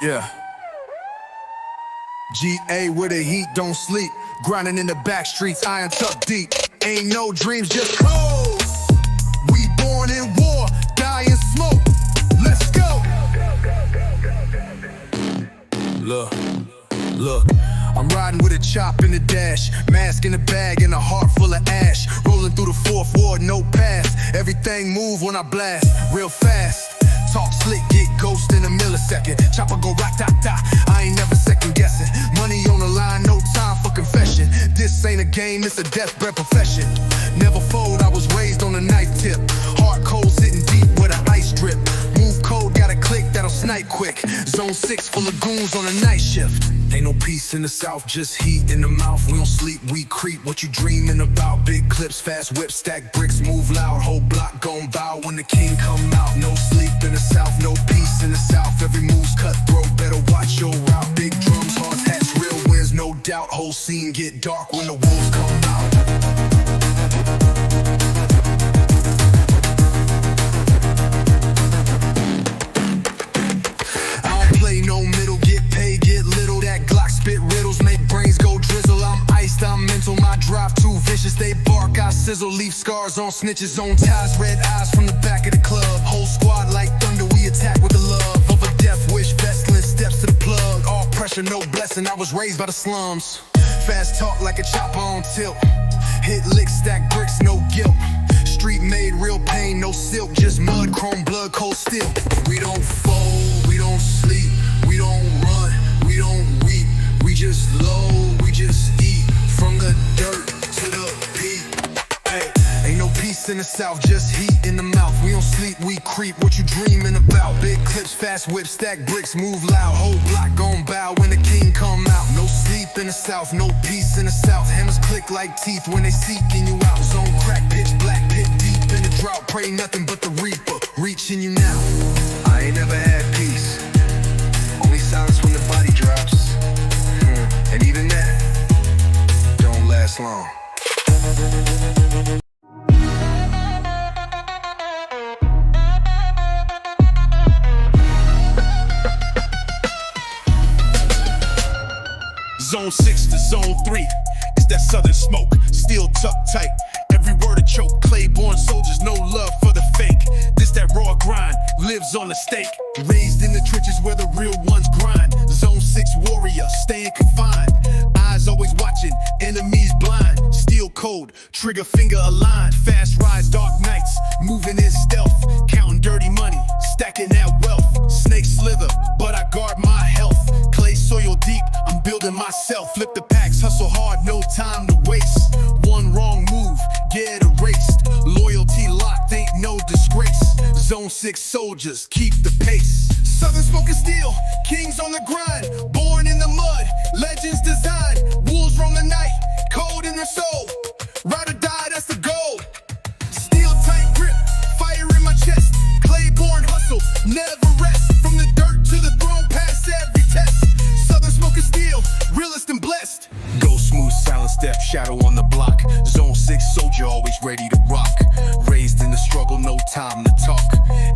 Yeah. GA where the heat don't sleep. Grinding in the back streets, iron tucked deep. Ain't no dreams, just cold. We born in war, die in smoke. Let's go. Look, I'm riding with a chop in the dash, mask in the bag and a heart full of ash. Rolling through the fourth ward, no pass. Everything move when I blast, real fast. Talk slick, get ghost in a millisecond. Chopper go rat-ta-ta, I ain't never second guessing. Money on the line, no time for confession. This ain't a game, it's a deathbed profession. Never fold, I was raised on a knife tip. Hard cold, sitting deep with an ice drip. Move cold, got a click that'll snipe quick. Zone 6 full of goons on a night shift. Ain't no peace in the south, just heat in the mouth. We don't sleep, we creep, what you dreaming about? Big clips, fast whip, stack bricks, move loud. Whole block gon' bow when the king come out. No sleep in the south, no peace in the south. Every move's cutthroat, better watch your route. Big drums, hard hats, real wins, no doubt. Whole scene get dark when the wolves come out. I don't play no middle, get paid, get little. That Glock spit riddles, make brains go drizzle. I'm iced, I'm mental, my drive too vicious. They bark, I sizzle, leave scars on snitches, on ties, red eyes from the back of the club. Whole squad like thunder, we attack with the love of a death wish. Vestlin steps to the plug, all pressure, no blessing. I was raised by the slums. Fast talk like a chopper on tilt. Hit licks, stack bricks, no guilt. Street made, real pain, no silk. Just mud, chrome, blood, cold steel. We don't fold, we don't sleep. We don't run, we don't weep. We just load, we just eat. From the dirt to the peak. Hey, ain't no peace in the south, just heat in the mouth. We don't sleep, we creep, what you dreaming about? Big clips, fast whip, stack bricks, move loud. Whole block gon' bow when the king come out. No sleep in the south, no peace in the south. Hammers click like teeth when they seeking you out. Zone crack, pitch black, pit deep in the drought. Pray nothing but the reaper, reaching you now. I ain't never had peace, only silence when the body drops. And even that don't last long. Zone 6 to Zone 3, it's that southern smoke, still tucked tight. Every word a choke, clay-born soldiers, no love for the fake. This that raw grind, lives on the stake. Raised in the trenches where the real ones grind. Zone 6 warrior, staying confined. Eyes always watching, enemies blind. Steel code, trigger finger aligned. Fast rides, dark nights, moving in stealth. Counting dirty money, stacking that wealth. Snakes slither, but I guard my health. Clay soil deep, I'm building myself. Flip the packs, hustle hard, no time to waste. One wrong move, get erased. Loyalty locked, ain't no disgrace. Zone 6 soldiers, keep the pace. Southern smoking steel, kings on the grind. Born in the mud, legends designed. Wolves roam the night, cold in their soul. Ride or die, that's the goal. Steel tight grip, fire in my chest. Clay-born hustle, never rest. From the dirt to the throne, pass every test. Southern smoking steel, realest and blessed. Go smooth, silent step, shadow on the block. Zone 6 soldier, always ready to rock. Raised in the struggle, no time to talk.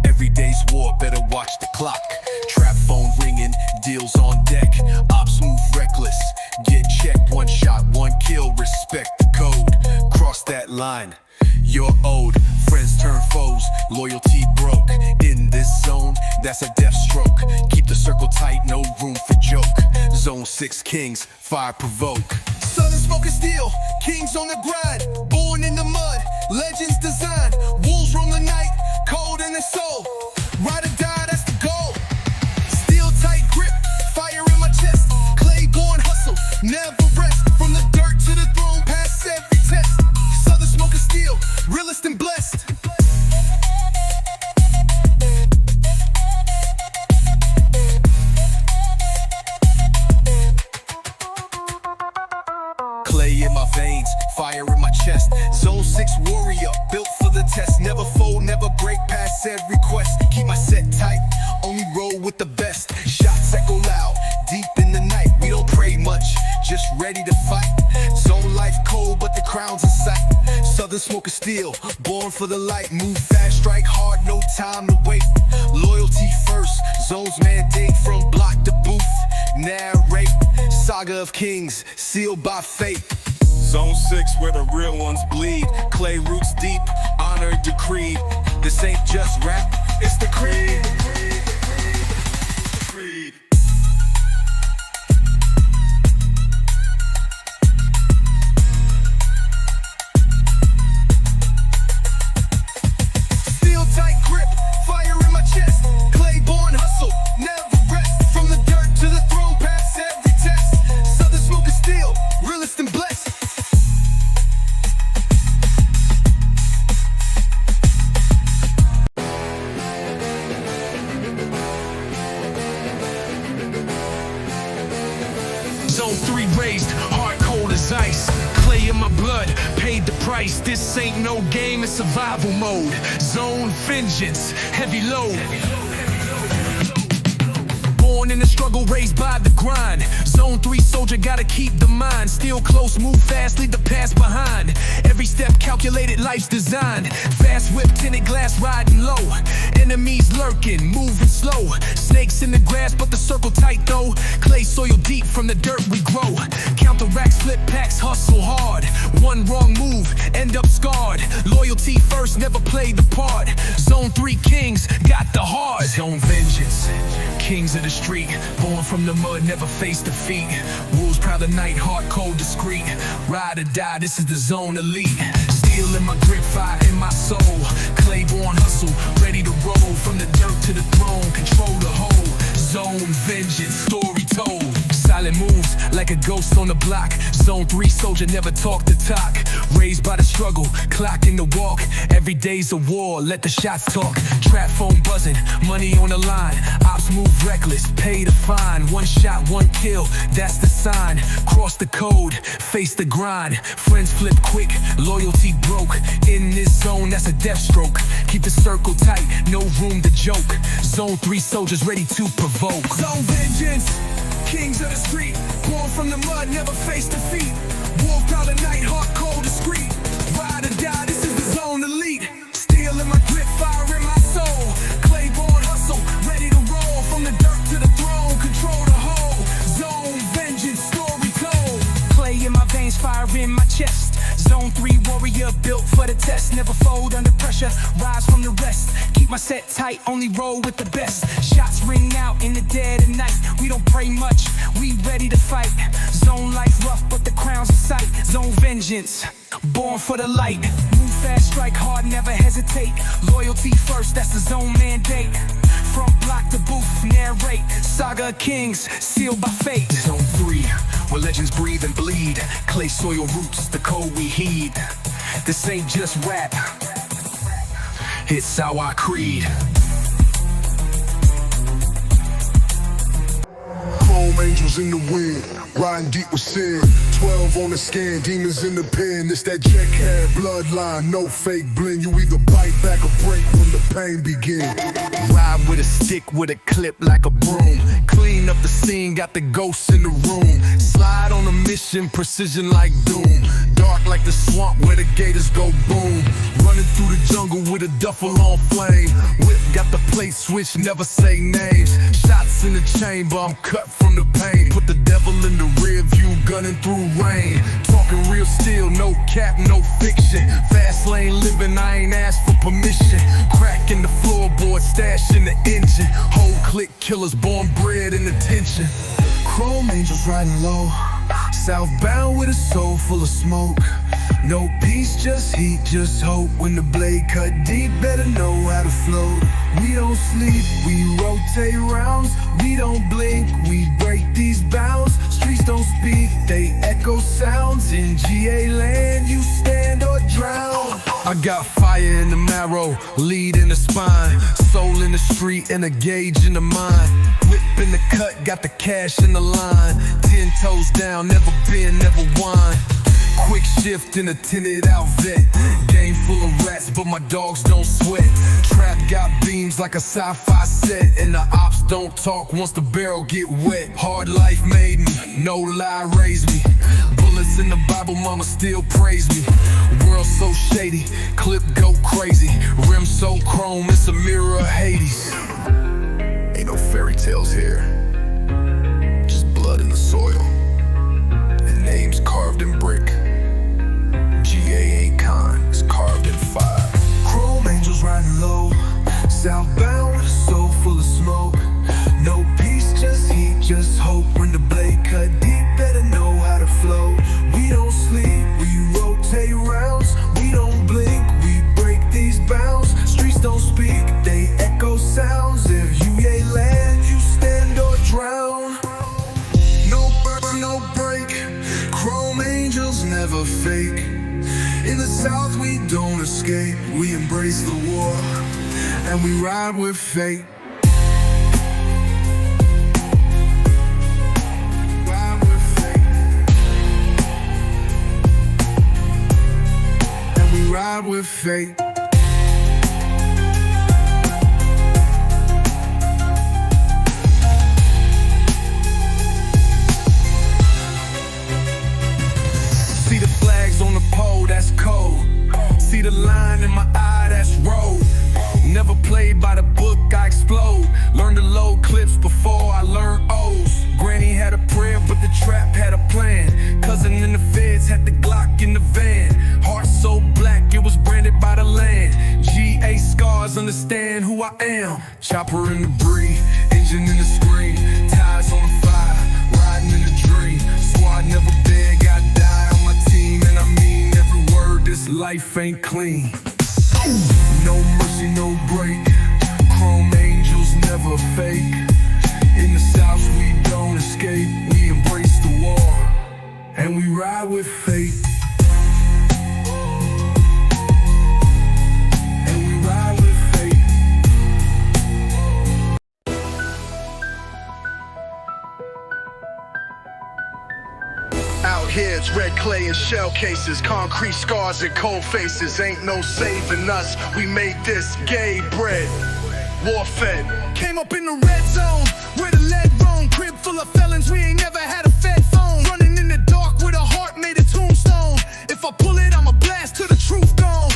Every day's war, better watch the clock. Trap phone ringing, deals on deck. Ops move reckless, get checked. One shot, one kill, respect the code. Cross that line, you're owed. Friends turn foes, loyalty broke. In this zone, that's a death stroke. Keep the circle tight, no room for joke. Zone 6 kings, fire provoke. Southern smoking steel, kings on the grind. Born in the mud, legends designed. Wolves roam the night, cold in their soul. Ride or die, that's the goal. Steel tight grip, fire in my chest. Clay-born hustle, never rest. From the dirt to the throne, pass every test. Southern smoking steel, realest and blessed. Clay in my veins, fire in my chest. Zone 6 warrior, built for the test. Never fold, never break, pass every quest. Keep my set tight, only roll with the best. Shots echo loud, deep in the night. We don't pray much, just ready to fight. Zone life cold, but the crown's in sight. Southern smoke of steel, born for the light. Move fast, strike hard, no time to wait. Loyalty first, zones mandate from block to booth. Narrate, saga of kings, sealed by fate. Zone 6 where the real ones bleed. Clay roots deep, honor decreed. This ain't just rap, it's the creed. Steel tight grip, fire in my chest. Clay-born hustle, never rest. From the dirt to the throne, pass every test. Southern smoke of steel, realist and blessed. Zone 3 raised, hard cold as ice. Clay in my blood, paid the price. This ain't no game, it's survival mode. Zone vengeance, heavy load. Born in the struggle, raised by the grind. Zone 3 soldier, gotta keep the mind. Still close, move fast, leave the past behind. Every step calculated, life's designed. Fast whip, tinted glass, riding low. Enemies lurking, moving slow. Snakes in the grass, but the circle tight though. Clay soil deep, from the dirt we grow. Count the racks, flip packs, hustle hard. One wrong move, end up scarred. Loyalty first, never play the part. Zone 3 kings, got the heart. Zone vengeance, kings of the street. Born from the mud, never face defeat. Rules proud of night, hard, cold, discreet. Ride or die, this is the zone elite. Steel in my grip, fire in my soul. Clay-born hustle, ready to roll. From the dirt to the throne, control the whole. Zone vengeance, story told. Silent moves like a ghost on the block. Zone 3 soldier, never talk the talk. Raised by the struggle, clocking the walk. Every day's a war, let the shots talk. Trap phone buzzing, money on the line. Ops move reckless, pay the fine. One shot, one kill, that's the sign. Cross the code, face the grind. Friends flip quick, loyalty broke. In this zone, that's a death stroke. Keep the circle tight, no room to joke. Zone 3 soldiers ready to provoke. Zone vengeance, kings of the street. Born from the mud, never face defeat. Wolf proud of night, hard, cold, discreet. Ride or die, this is the zone elite. Steel in my grip, fire in my soul. Clay-born hustle, ready to roll. From the dirt to the throne, control the whole. Zone vengeance, story told. Clay in my veins, fire in my chest. Zone 3 warrior, built for the test. Never fold under pressure, rise from the rest. Keep my set tight, only roll with the best. Shots ring out in the dead of night. We don't pray much, we ready to fight. Zone life rough, but the crown's in sight. Zone vengeance, born for the light. Move fast, strike hard, never hesitate. Loyalty first, that's the zone mandate. From block to booth, narrate. Saga of kings, sealed by fate. Zone 3, where legends breathe and bleed. Clay soil roots, the code we heed. This ain't just rap, it's our creed. Chrome angels in the wind, riding deep with sin. 12 on the scan, demons in the pen. It's that jackhead bloodline, no fake blend. You either bite back or break when the pain begins. Ride with a stick with a clip like a broom. Clean up the scene, got the ghosts in the room. Slide on a mission, precision like doom. Dark like the swamp where the gators go boom. Running through the jungle with a duffel on flame. Whip got the plate switch, never say names. Shots in the chamber, I'm cut from the pain. Put the devil in the rear view, gunning through rain. Talking real steel, no cap, no fiction. Fast lane living, I ain't asked for permission. Crack in the floorboard, stash in the engine. Whole click killers, born bred in attention. Chrome angels riding low, southbound with a soul full of smoke. No peace, just heat, just hope. When the blade cut deep, better know how to float. We don't sleep, we rotate rounds. We don't blink, we break these bounds. Streets don't speak, they echo sounds. In GA land, you stand or drown. I got fire in the marrow, lead in the spine. Soul in the street and a gauge in the mind. Whip in the cut, got the cash in the line. 10 toes down, never bend, never whine. Quick shift in a tinted outfit. Game full of rats, but my dogs don't sweat. Trap got beams like a sci-fi set. And the ops don't talk once the barrel get wet. Hard life made me, no lie raised me. bullets in the Bible, mama still praise me. World so shady, clip go crazy. Rim so chrome, it's a mirror of Hades. Ain't no fairy tales here, just blood in the soil and names carved in brick. GA ain't kind, it's carved in fire. Chrome angels riding low, southbound with a soul full of smoke. No peace, just heat, just hope. When the blade cut deep, better know how to flow. We don't sleep, we rotate rounds. We don't blink, we break these bounds. Streets don't speak, they echo sounds. If you ain't land, you stand or drown. No burn, no break. Chrome angels never fake. In the South we don't escape. We embrace the war and we ride with fate. Ride with fate. See the flags on the pole, that's cold. See the line in my eye, that's road. Never played by the book, I explode. Learned to load clips before I learned O's. Granny had a prayer, but the trap had a plan. Cousin in the feds had the Glock in the van. Heart so black, it was branded by the land. GA scars, understand who I am. Chopper in the breeze, engine in the screen. Ties on the fire, riding in the dream. Squad never beg, I die on my team. And I mean every word, this life ain't clean. No mercy, no break. Chrome angels never fake. In the South we don't escape. We embrace the war and we ride with fate. And we ride with fate. Out here it's red clay and shell cases, concrete scars and cold faces. Ain't no saving us, we made this gay bread. War fed. Came up in the red zone, where the lead roam. Crib full of felons, we ain't never had a fed phone. Running in the dark with a heart made of tombstone. If I pull it, I'ma blast till the truth gone.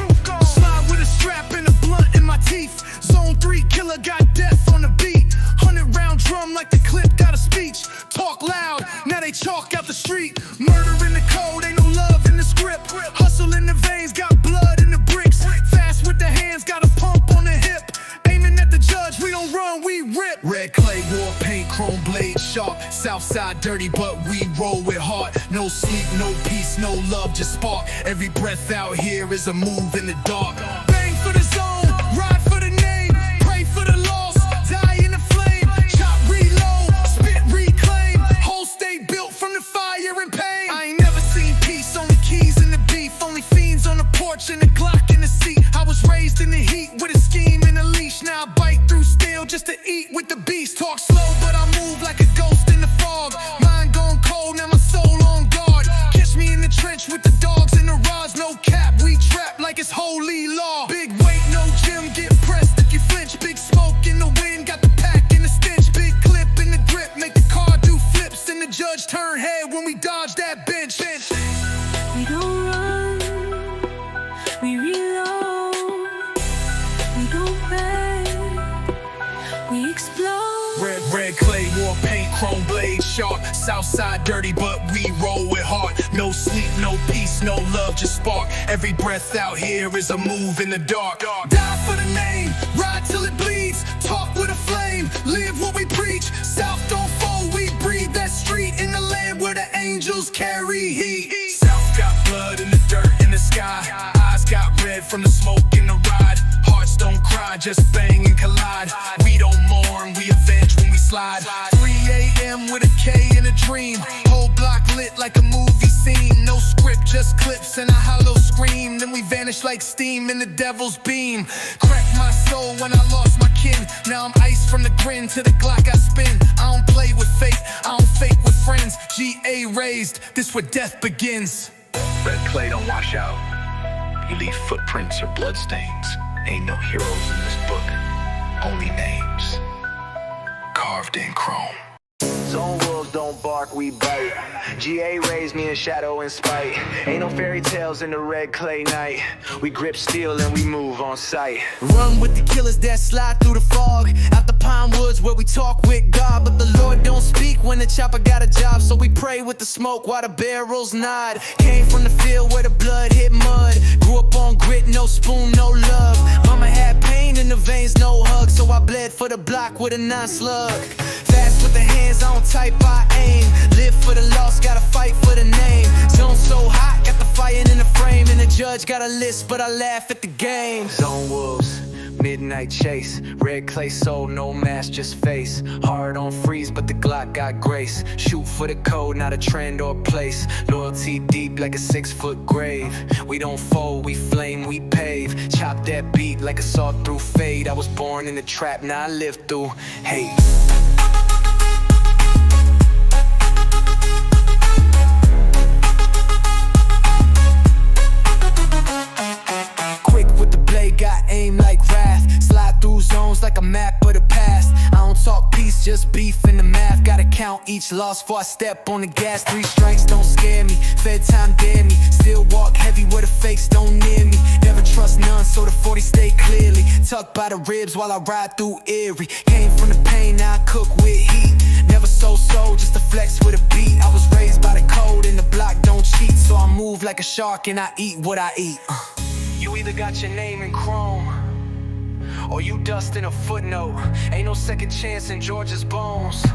Slide with a strap and a blunt in my teeth. Zone 3 killer got death on the beat. 100-round drum like the clip got a speech. Talk loud, now they chalk out the street. Murder in the code, ain't no love in the script. Hustle in the veins, got blood in the bricks. Fast with the hands, got a pump on the hip. Aiming at the judge, we don't run, we rip. Red clay, war paint, chrome blade sharp. Southside dirty, but we roll with heart. No sleep, no peace, no love, just spark. Every breath out here is a move in the dark. Bang for the zone, ride for the name. Pray for the lost, die in the flame. Chop, reload, spit, reclaim. Whole state built from the fire and pain. I ain't never seen peace, only keys in the beef. Only fiends on the porch and a Glock in the seat. I was raised in the heat with a scheme and a leash. Now I bite through steel just to eat with the beast. Talk slow, but I move like a ghost in the fog. Mind gone cold, now my soul on guard. Catch me in the trench with the dogs and the rods. No cap, we trap like it's holy law. Big weight, no gym, get pressed if you flinch. Big smoke in the wind, got the pack in the stench. Big clip in the grip, make the car do flips. And the judge turn head when we dodge that bench. We don't run, we reload. We don't beg, we explode. Red clay, war paint, chrome blade sharp. Southside dirty, but we roll with heart. No sleep, no peace, no love, just spark. Every breath out here is a move in the dark. Die for the name, ride till it bleeds. Talk with a flame, live what we preach. South don't fold, we breathe that street. In the land where the angels carry heat. South got blood in the dirt, in the sky. Eyes got red from the smoke in the ride. Hearts don't cry, just bang and collide. We don't mourn, we avenge when we slide. 3 a.m. with a K in a dream. Whole block lit like a movie scene. No script, just clips and a hollow scream. Then we vanish like steam in the devil's beam. Cracked my soul when I lost my kin. Now I'm ice from the grin to the Glock I spin. I don't play with fate, I don't fake with friends. GA raised, this where death begins. Red clay don't wash out. You leave footprints or bloodstains. Ain't no heroes in this book, only names carved in chrome. Zone world wolves don't bark, we bite. GA raised me in shadow and spite. Ain't no fairy tales in the red clay night. We grip steel and we move on sight. Run with the killers that slide through the fog. Out the pine woods where we talk with God. But the Lord don't speak when the chopper got a job. So we pray with the smoke while the barrels nod. Came from the field where the blood hit mud. Grew up on grit, no spoon, no love. Mama had pain in the veins, no hug. So I bled for the block with a 9 slug. Fast with the hands, I don't type, I aim. Live for the loss, gotta fight for the name. Zone so hot, got the fire in the frame. And the judge got a list, but I laugh at the game. Zone wolves, midnight chase. Red clay soul, no mask, just face. Hard on freeze, but the Glock got grace. Shoot for the code, not a trend or place. Loyalty deep like a 6-foot grave. We don't fold, we flame, we pave. Chop that beat like a saw through fade. I was born in the trap, now I live through hate. Got aim like wrath. Slide through zones like a map of the past. I don't talk peace, just beef in the math. Gotta count each loss before I step on the gas. 3 strikes don't scare me, fed time dare me. Still walk heavy where the fakes don't near me. Never trust none, so the 40 stay clearly tucked by the ribs while I ride through Erie. Came from the pain, now I cook with heat. Never so just to flex with a beat. I was raised by the code and the block don't cheat. So I move like a shark and I eat what I eat. You either got your name in chrome, or you dust in a footnote. Ain't no second chance in Georgia's bones.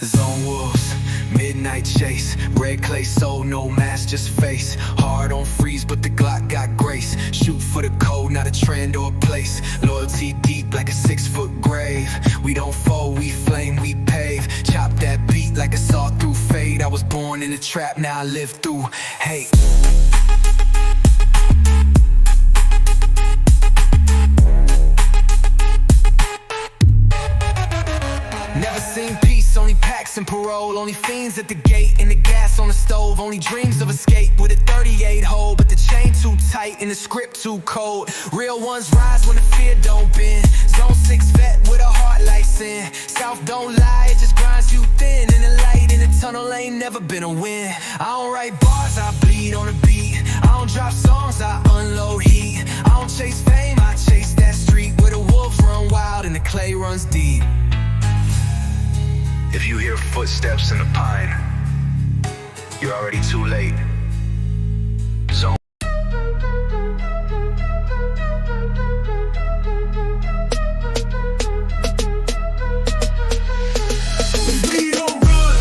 Zone wolves, midnight chase. Red clay soul, no mask, just face. Hard on freeze, but the Glock got grace. Shoot for the code, not a trend or a place. Loyalty deep like a 6-foot grave. We don't fold, we flame, we pave. Chop that beat like a saw through fade. I was born in the trap, now I live through hate. Never seen peace, only packs and parole. Only fiends at the gate and the gas on the stove. Only dreams of escape with a 38 hole. But the chain too tight and the script too cold. Real ones rise when the fear don't bend. Zone 6 vet with a heart like sin. South don't lie, it just grinds you thin. And the light in the tunnel ain't never been a win. I don't write bars, I bleed on a beat. I don't drop songs, I unload heat. I don't chase fame, I chase that street. Where the wolves run wild and the clay runs deep. If you hear footsteps in the pine, you're already too late. Zone. We don't run,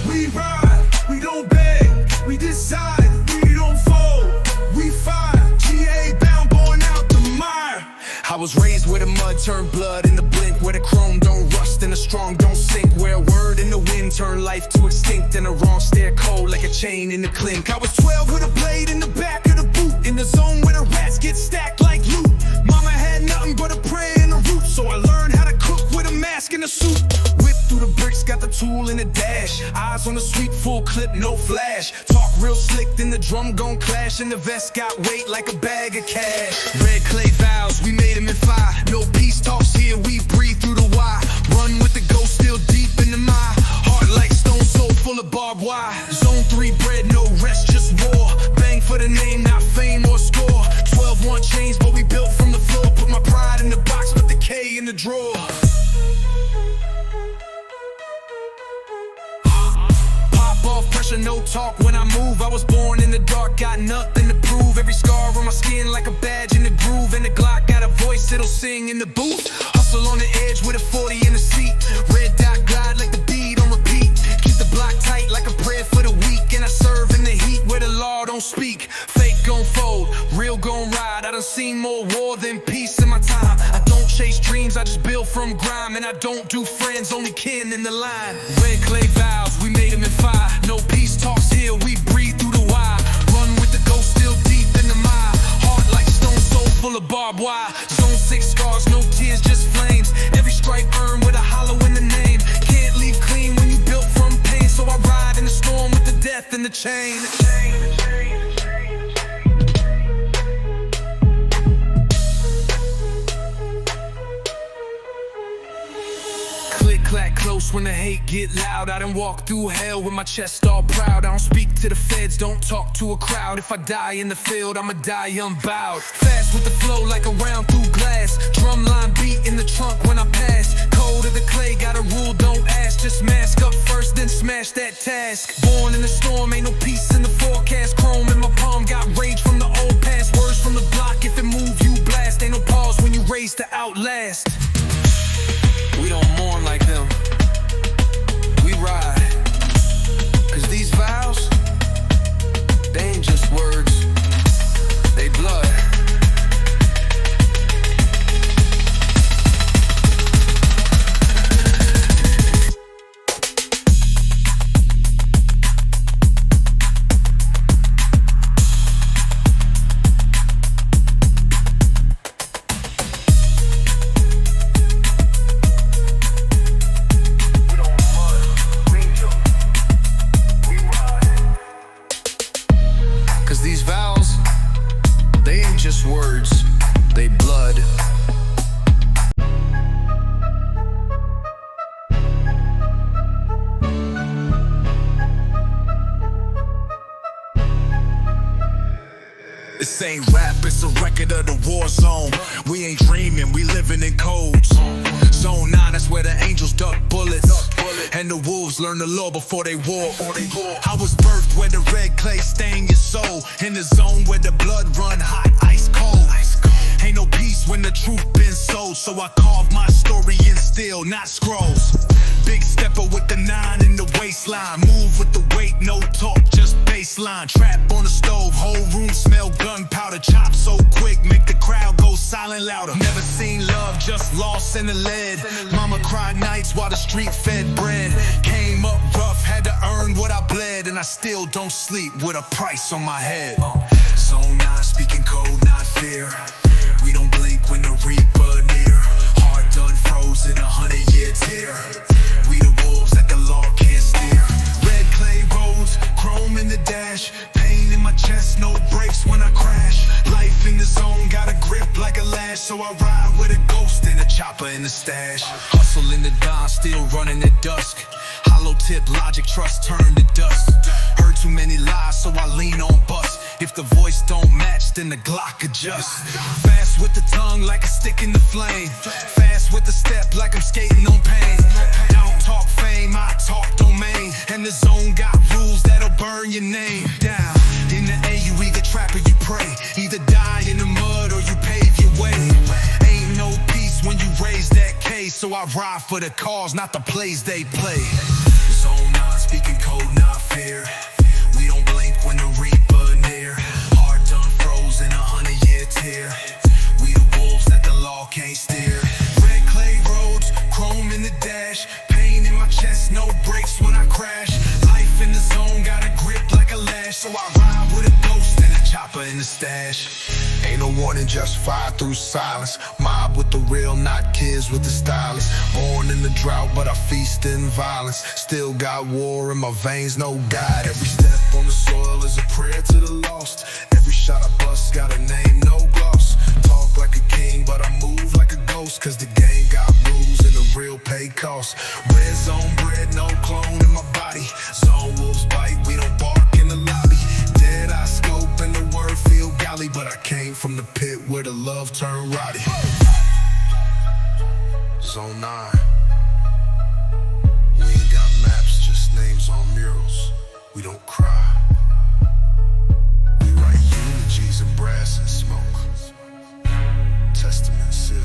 we ride, we don't beg, we decide, we don't fold, we fight. GA bound, born out the mire. I was raised where the mud turned blood in the blink, where the chrome don't rust and the strong don't sink, where a word in the wind turned life to extinct and a wrong stare cold like a chain in the clink. I was 12 with a blade in the back of the boot, in the zone where the rats get stacked like loot. Mama had nothing but a prayer and a root, so I learned how to cook with a mask and a suit. Whipped through the bricks, got the tool in the dash. Eyes on the sweep, full clip, no flash. Talk real slick, then the drum gon' clash, and the vest got weight like a bag of cash. Red clay vows, we made them in fire. No peace talks here, we breathe through the wire. Run with the ghost still deep in the mire. Heart like stone, soul full of barbed wire. Zone 3 bread, no rest, just war. Bang for the name, not fame or score. 12-1 chains, but we built from the floor. Put my pride in the box, put the K in the drawer. Pop off pressure, no talk when I move. I was born in the dark, got nothing to prove. Every scar on my skin like a badge in the groove. And the Glock got a voice, it'll sing in the booth. Hustle on the edge with a 40 in the seat. Red dot glide like the beat on repeat. Keep the block tight like a prayer for the weak. And I serve in the heat where the law don't speak. Fake gon' fold, real gon' ride. I done seen more war than peace in my time. I don't chase dreams, I just build from grime. And I don't do friends, only kin in the line. Red clay vows, we made them in fire. No peace talks here, we breathe through the wire. Run with the ghost still deep in the mire. Heart like stone, soul full of barbed wire. Zone 6 scars, no tears, just flames. Every stripe earned with a hollow in the name. Can't leave clean when you built from pain. So I ride in the storm with the death in the chain. Click clack, close house when the hate get loud. I done walk through hell with my chest all proud. I don't speak to the feds, don't talk to a crowd. If I die in the field, I'ma die unbowed. Fast with the flow like a round through glass. Drumline beat in the trunk when I pass. Cold of the clay, got a rule, don't ask. Just mask up first, then smash that task. Born in the storm, ain't no peace in the forecast. Chrome in my palm, got rage from the old past. Words from the block, if it move, you blast. Ain't no pause when you raise to outlast. We don't mourn like them, we ride. Cause these vows, they ain't just words, they blood. These vows, they ain't just words, they blood. This ain't rap, it's a record of the war zone. We ain't dreaming, we living in codes. Zone 9, that's where the angels duck bullets. And the wolves learn the law before they walk. I was birthed where the red clay stain your soul. In the zone where the blood run hot, ice cold. Ain't no peace when the truth been sold. So I carve my story in steel, not scrolls. Big stepper with the 9 in the waistline. Move with the weight, no talk, just baseline. Trap on the stove, whole room smell gunpowder. Chop so quick, make the crowd go silent louder. Never seen love, just lost in the lead. Mama cried nights while the street fed bread. Came up rough, had to earn what I bled. And I still don't sleep with a price on my head. Zone 9, speaking code, not fear. We don't blink when the reaper near. Heart done frozen, 100-year tear. We the wolves that the law can't steer. Red clay roads, chrome in the dash. Pain in my chest, no brakes when I crash. Life in the zone, got a grip like a lash. So I ride with a ghost and a chopper in the stash. Hustle in the dawn, still running at dusk. Hollow tip, logic, trust turn to dust. Heard too many lies, so I lean on bust. If the voice don't match, then the Glock adjusts. Fast with the tongue like a stick in the flame. Fast with the step like I'm skating on pain. Don't talk fame, I talk domain. And the zone got rules that'll burn your name down. In the A, you either trap or you pray. Either die in the mud or you pave your way. Ain't no peace when you raise that case. So I ride for the cause, not the plays they play. Zone 9, speaking code, not fear. We don't blink when the reaper near. Heart done frozen, 100-year tear. We the wolves that the law can't steer. Red clay roads, chrome in the dash. Pain in my chest, no brakes when I crash. Life in the zone, got a grip like a lash. So I ride with a ghost and a chopper in the stash. Ain't no warning, just fire through silence. Mob with the real, not kids with the stylist. Born in the drought, but I feast in violence. Still got war in my veins, no guide. Every step on the soil is a prayer to the lost. Every shot I bust got a name, no gloss. Talk like a king, but I move like a ghost. Cause the game got rules and the real pay costs. Red zone bread, no clone in my body. Zone wolves bite, we don't bark in the lobby. Dead eye scope and the word feel galley. But I came from the pit where the love turned roddy. Zone 9. We ain't got maps, just names on murals. We don't cry. We write eulogies in brass and smoke. Testament sealed.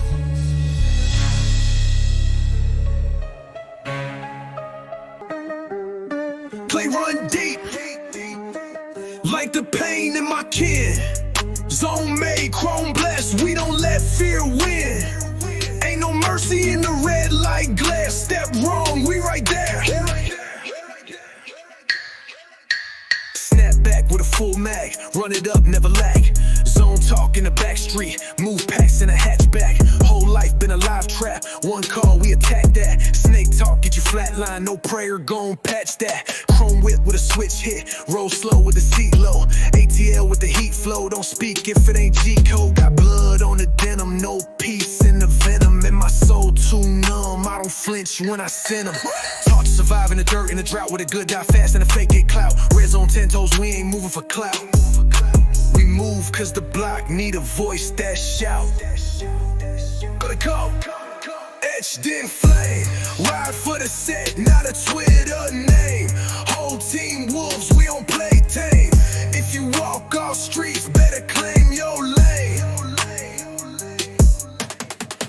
Play run deep, like the pain in my kin. Zone made, chrome blessed, we don't let fear win. Ain't no mercy in the red light glare. Step wrong, we right there. Snap back with a full mag, run it up, never lag. Zone talk in the back street, move packs in a hatchback. Whole life been a live trap, one call, we attack that. Snake talk, get you flatline, no prayer, gon' patch that. Chrome whip with a switch hit, roll slow with the seat low. ATL with the heat flow, don't speak if it ain't G-code. Got blood on the denim, no peace in the venom. In my my soul too numb, I don't flinch when I send them. Taught to survive in the dirt, in the drought, with a good die fast and a fake get clout. Red on 10 toes, we ain't moving for clout. We move cause the block need a voice that shout. Gotta go. Etched in flame, ride for the set, not a Twitter name. Whole team wolves, we don't play tame. If you walk off streets, better claim your lane.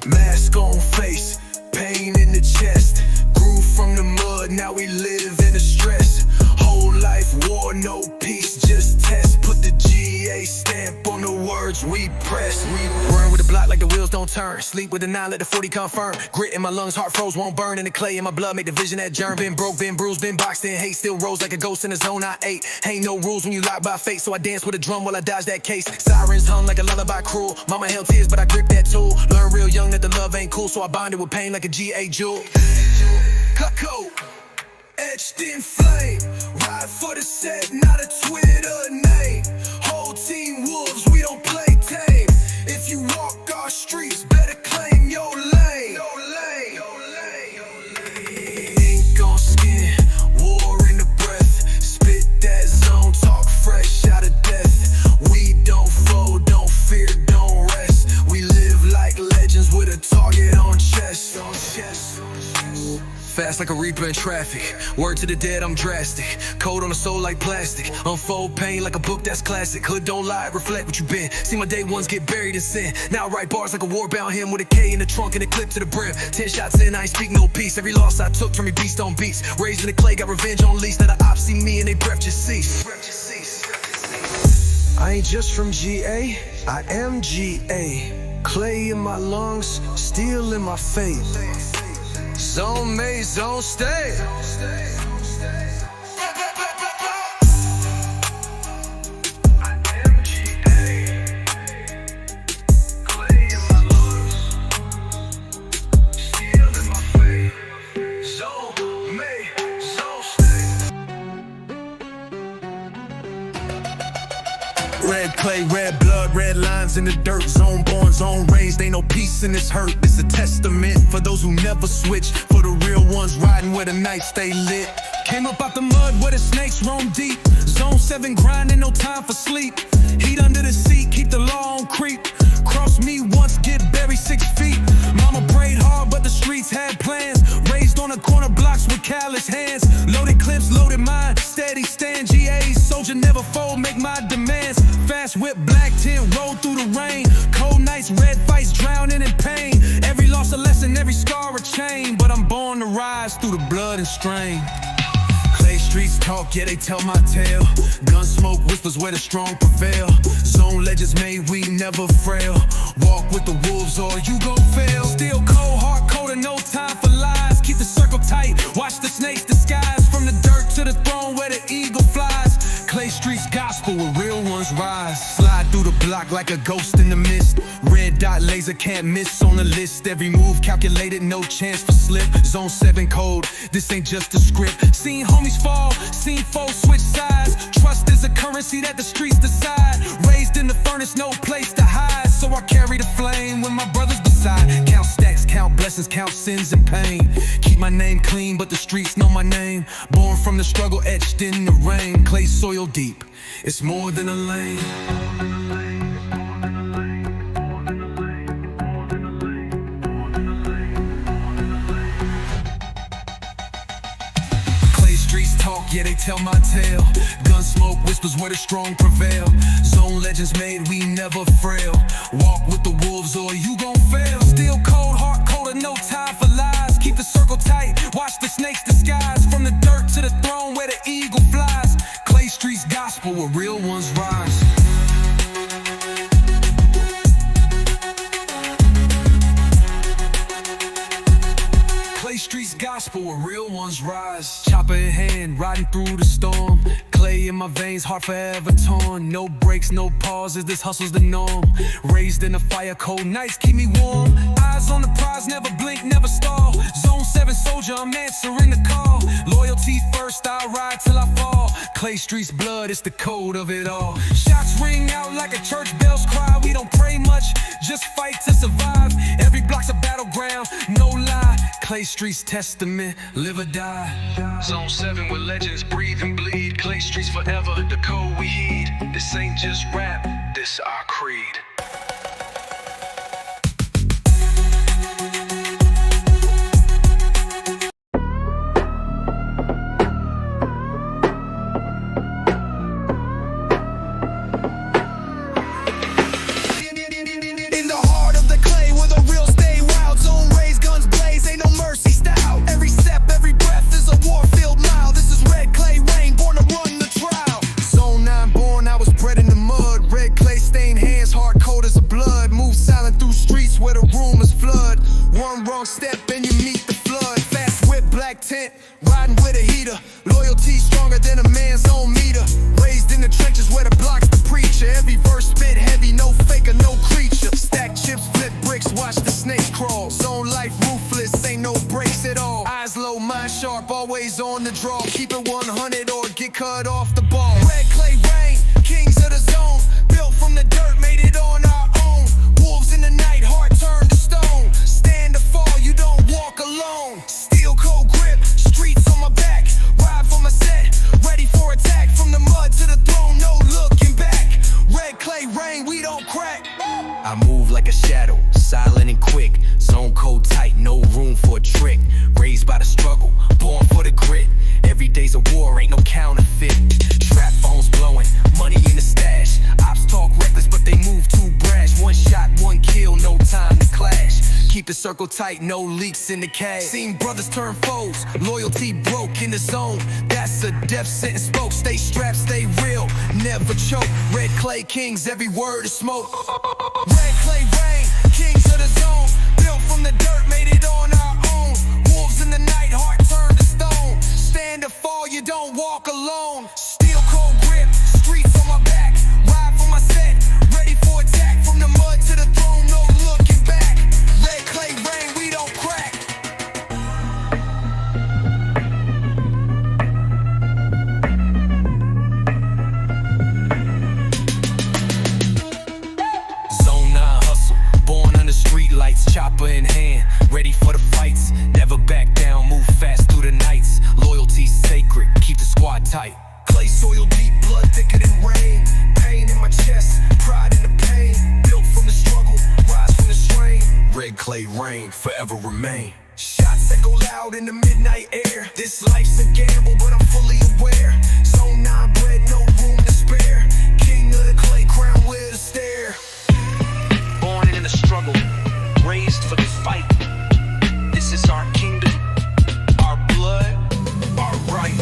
Mask on face, pain in the chest. Grew from the mud, now we live in the stress. Whole life war, no peace, just test. Put the GA stamp on the words we press. We run with the block like the wheels don't turn. Sleep with the 9, let the 40 confirm. Grit in my lungs, heart froze, won't burn. In the clay in my blood, make the vision that germ. Been broke, been bruised, been boxed in hate. Still rose like a ghost in the zone I ate. Ain't no rules when you locked by fate, so I dance with a drum while I dodge that case. Sirens hum like a lullaby cruel. Mama held tears, but I gripped that tool. Learn real young that the love ain't cool, so I bonded with pain like a GA jewel. Cut coat, etched in flame. Ride for the set, not a Twitter name. Whole team wolves, we don't play tame. If you walk our streets, better claim your lane. Ink on skin, war in the breath. Spit that zone, talk fresh out of death. We don't fold, don't fear, don't rest. We live like legends with a target on chest. Fast like a reaper in traffic. Word to the dead, I'm drastic. Cold on the soul like plastic. Unfold pain like a book that's classic. Hood don't lie, reflect what you been. See my day ones get buried in sin. Now I write bars like a war-bound hymn with a K in the trunk and a clip to the brim. 10 shots in, I ain't speak no peace. Every loss I took from me beast on beats. Raised in the clay, got revenge on lease. Now the ops see me and they breath just cease. I ain't just from GA, I am GA. Clay in my lungs, steel in my faith. Zone made, zone stay. Red clay, red blood, red lines in the dirt. Zone born, zone raised, ain't no peace in this hurt. It's a testament for those who never switch. For the real ones riding where the nights stay lit. Came up out the mud where the snakes roam deep. Zone 7 grinding, no time for sleep. Heat under the seat, keep the law on creep. Cross me once, get buried 6 feet. Mama prayed hard, but the streets had plans. Raised on the corner blocks with callous hands. Loaded clips, loaded mind, steady stand. GA's soldier never fold, make my demands. Fast whip, black tint, roll through the rain. Cold nights, red fights, drowning in pain. Every loss a lesson, every scar a chain. But I'm born to rise through the blood and strain. Clay streets talk, yeah, they tell my tale. Gun smoke whispers where the strong prevail. Zone legends made, we never frail. Walk with the wolves or you gon' fail. Still cold, heart cold and no time for lies. Keep the circle tight, watch the snakes disguise. From the dirt to the throne where the eagle flies. Clay streets gospel where real ones rise. Slide through the block like a ghost in the mist. Red dot laser can't miss on the list. Every move calculated, no chance for slip. Zone 7 code, this ain't just a script. Seen homies fall, seen foes switch sides. Trust is a currency that the streets decide. Raised in the furnace, no place to hide. So I carry the flame when my brothers beside. Count stacks, count blessings, count sins and pain. Keep my name clean, but the streets know my name. Born from the struggle, etched in the rain. Clay soil deep, it's more than a lane. Streets talk, yeah, they tell my tale. Gun smoke whispers where the strong prevail. Zone legends made, we never frail. Walk with the wolves or you gon' fail. Still cold, heart cold and no time for lies. Keep the circle tight, watch the snakes disguise. From the dirt to the throne where the eagle flies. Clay streets gospel where real ones rise. Clay streets gospel where real ones rise. Chopper in hand, riding through the storm. Clay in my veins, heart forever torn. No breaks, no pauses, this hustle's the norm. Raised in the fire, cold nights keep me warm. Eyes on the prize, never blink, never stall. Zone 7 soldier, I'm answering the call. Loyalty first, I'll ride till I fall. Clay streets blood, it's the code of it all. Shots ring out like a church bells cry. We don't pray much, just fight to survive. Every block's a battleground, no lie. Clay streets testament, live or die. Zone 7 where legends breathe and bleed. Clay streets forever, the code we heed. This ain't just rap, this our creed. Step and you meet the flood. Fast whip, black tent, riding with a heater. Loyalty stronger than a man's own meter. Raised in the trenches where the block's the preacher. Every verse spit heavy, no faker, no creature. Stack chips, flip bricks, watch the snakes crawl. Zone life ruthless, ain't no breaks at all. Eyes low, mind sharp, always on the draw. Keep it 100 or get cut off the ball. Red clay rain, kings of the zone. Built from the dirt, made it on our own. Wolves in the night, heart turned to stone. Stand or fall, you don't walk alone. Steel cold grip, streets on my back. Ride for my set, ready for attack. From the mud to the throne, no looking back. Red clay rain, we don't crack. I move like a shadow, silent and quick. Zone code tight, no room for a trick. Raised by the struggle, born for the grit. Every day's a war, ain't no counterfeit. Trap phones blowing, money in the stash. Ops talk reckless, but they move too brash. One shot, one kill, no time to clash. Keep the circle tight, no leaks in the cash. Seen brothers turn foes, loyalty broke in the zone. That's a death sentence spoke. Stay strapped, stay real, never choke. Red clay kings, every word is smoke. Red clay rain, kings of the zone. Built from the dirt, made it on our own. Wolves in the night, heart turned to stone. Stand or fall, you don't walk alone. Steel cold grip, streets on my back. Ride for my set, ready for attack. From the mud to the throne, no looking back. Red clay rain, we don't crack. Zone 9 hustle, born under street lights, chopper in hand, ready for the fights. Never back down, move fast through the nights. Loyalty sacred, keep the squad tight. Clay soil deep, blood thicker than rain. Pain in my chest, pride in the pain. Built from the struggle, rise from the strain. Red clay rain, forever remain. Shots echo loud in the midnight air. This life's a gamble, but I'm fully aware. Zone 9 bread, no room to spare. King of the clay crown, where to stare. Born in the struggle, raised for the fight. This is our kingdom, our blood, our right.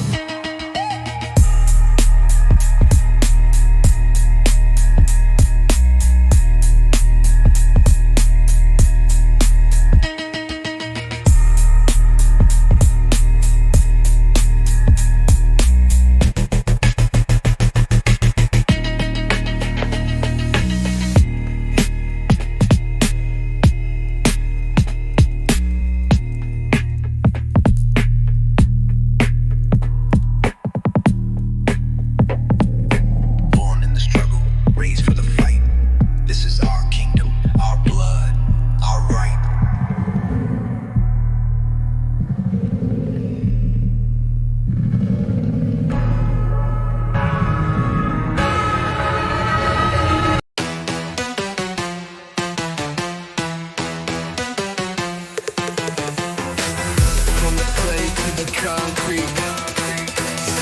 Concrete,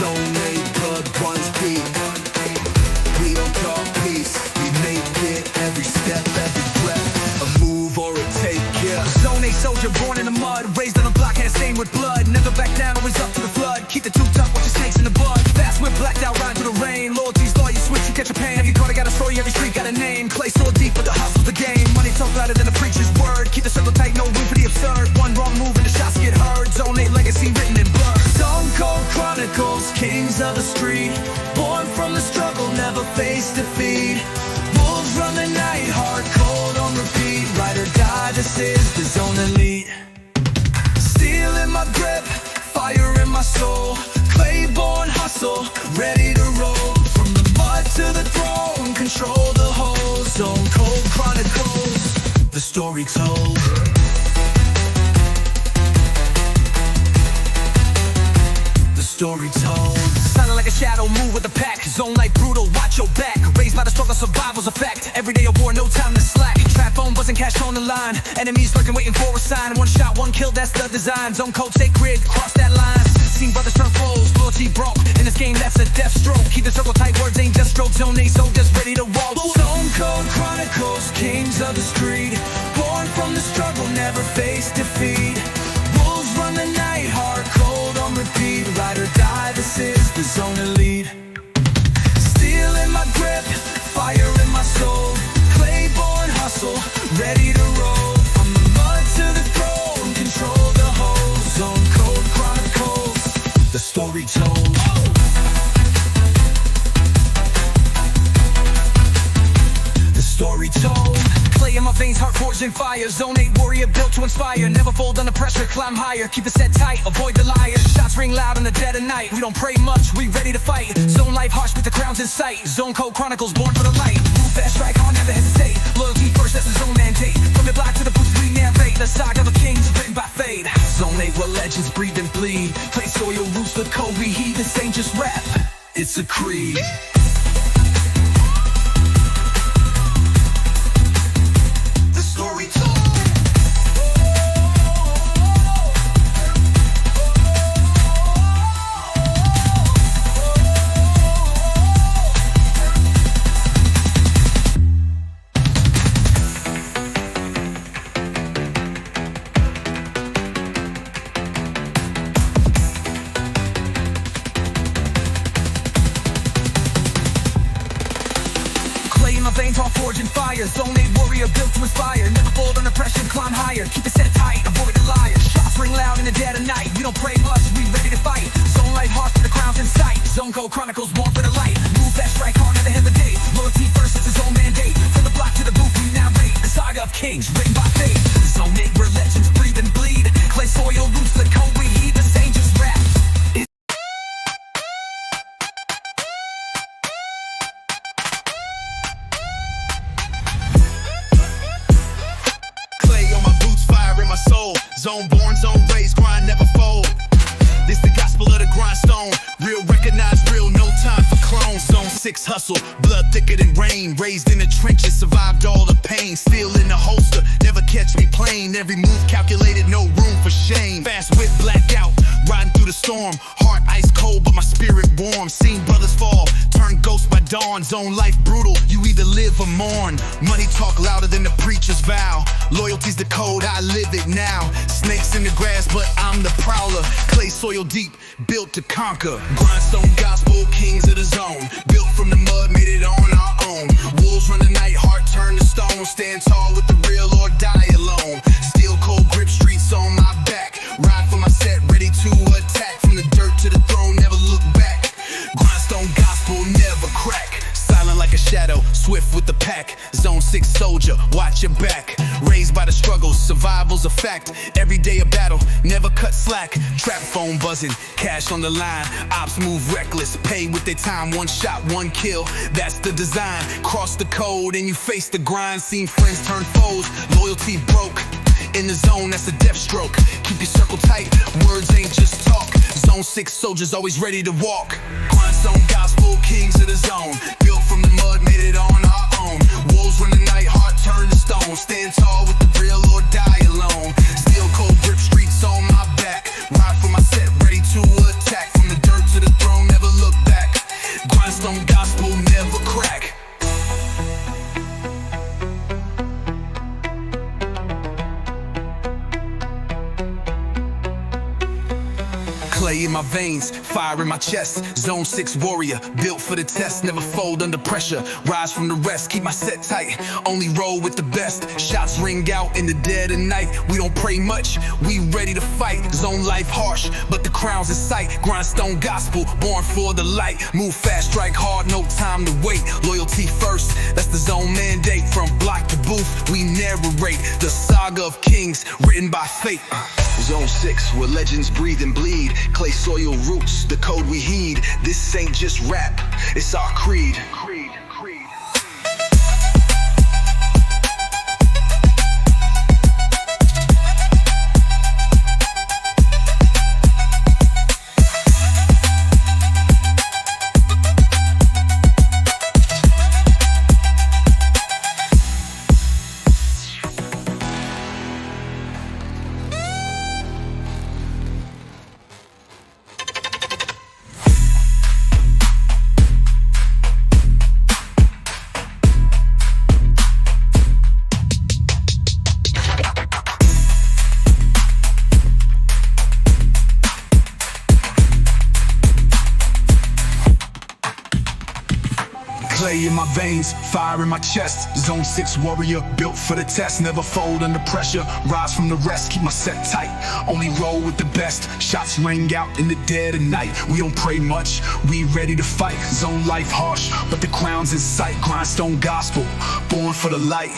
zone made, blood runs deep. We don't talk peace, we make it every step, every breath. A move or a take, yeah. Zone 8 soldier, born in the mud, raised on a block, hand stained with blood. Never back down, always up to the flood. Keep the tube tough, watch the snakes in the bud. Fast whip, blacked out, ride through the rain. Loyalty's law, you switch, you catch a pain. Every corner got a story, every street got a name. Clay so deep, but the hustle's the game. Money talk louder than the preacher's word. Keep the circle tight, no room for the absurd. One wrong move and the shots get heard. Zone 8 legacy written in blood. Zone code chronicles, kings of the street. Born from the struggle, never face defeat. Wolves run the night, hard, cold on repeat. Ride or die, this is the zone elite. Steel in my grip, fire in my soul. Clay born hustle, ready to story told. The story told. Silent like a shadow, move with the pack. Zone life brutal, watch your back. Raised by the struggle, survival's a fact. Every day a war, no time to slack. Trap phone buzzing, cash on the line. Enemies lurking, waiting for a sign. One shot, one kill, that's the design. Zone code sacred, cross that line. Seen brothers turn foes, loyalty broke. In this game, that's a death stroke. Keep the circle tight, words ain't just strokes. Zone 8 soldiers ready to roll. Zone code chronicles, kings of the street. Born from the struggle, never face defeat. Wolves run the night, hard, cold on repeat. Ride or die, this is the zone elite. Steel in my grip, fire in my soul. Clay-born hustle, ready to roll. From the mud to the throne, control the whole. Zone code chronicles, the story told. The story told. Clay in my veins, heart forged in fire. Zone 8 warrior built to inspire. Never fold under pressure, climb higher. Keep it set tight, avoid the liars. Shots ring loud in the dead of night. We don't pray much, we ready to fight. Zone life harsh with the crowns in sight. Zone code chronicles, born for the light. Move fast, strike hard, never hesitate. Loyalty first, that's the zone mandate. From the block to the booth, we narrate. The saga of kings written by fate. Zone 8 where legends breathe and bleed. Clay soil roots, the code we heed. This ain't just rap, it's a creed. Veins all forged in fire. Zone 8 warrior built to inspire. Never fold under pressure, climb higher. Keep it set tight, avoid the liars. Shots ring loud in the dead of night. We don't pray much, we ready to fight. Zone life harsh with the crowns in sight. Zone code chronicles, born for the light. Move that strike hard, never hesitate. Loyalty first, it's his own mandate. From the block to the booth, we narrate. The saga of kings, written by fate. Zone 8 where legends breathe and bleed. Clay soil roots, the code we heed. This ain't just rap. My soul, zone born, zone raised, grind never fold. This the gospel of the grindstone. Real recognized, real, no time for clones. Zone 6 hustle, blood thicker than rain. Raised in the trenches, survived all the pain. Still in the holster, never catch me playing. Every move calculated, no room for shame. Fast whip, blackout, riding through the storm. Heart ice cold, but my spirit warm. Seen brothers fall, turn ghosts by dawn. Zone life brutal, you either live or mourn. Money talk louder than the preacher's vow. Loyalty's the code, I live it now. Snakes in the grass, but I'm the prowler. Clay soil deep, built to conquer. Grindstone gospel, kings of the zone. Built from the mud, made it on our own. Wolves run the night, heart turn to stone. Stand tall with the real or die alone. Steel cold grip, streets on my back. Ride for my set, ready to attack. From the dirt to the throne, never look back. Grindstone gospel, never crack. Silent like a shadow, swift with the pack. Zone 6 soldier, watch your back. Raised by the struggles, survival's a fact. Every day a battle, never cut slack. Trap phone buzzing, cash on the line. Ops move reckless, pay with their time. One shot, one kill, that's the design. Cross the code and you face the grind. Seen friends turn foes, loyalty broke. In the zone, that's a death stroke. Keep your circle tight, words ain't just talk. Zone 6 soldiers always ready to walk. Grindstone gospel, kings of the zone. Built from the mud, made it on our own. Wolves run the night, heart turn to stone. Stand tall with the real or die alone. Steel cold grip, streets on my back. Ride for my set, ready to attack. From the dirt to the throne, never look back. Grindstone gospel, never crack. Clay in my veins, fire in my chest. Zone 6 warrior, built for the test. Never fold under pressure, rise from the rest. Keep my set tight, only roll with the best. Shots ring out in the dead of night. We don't pray much, we ready to fight. Zone life harsh, but the crown's in sight. Grindstone gospel, born for the light. Move fast, strike hard, no time to wait. Loyalty first, that's the zone mandate. From block to booth, we narrate the saga of kings, written by fate. Zone 6, where legends breathe and bleed. Clay soil roots, the code we heed. This ain't just rap, it's our creed. Clay in my veins, fire in my chest. Zone 6 warrior, built for the test. Never fold under pressure, rise from the rest. Keep my set tight, only roll with the best. Shots ring out in the dead of night. We don't pray much, we ready to fight. Zone life harsh, but the crown's in sight. Grindstone gospel, born for the light.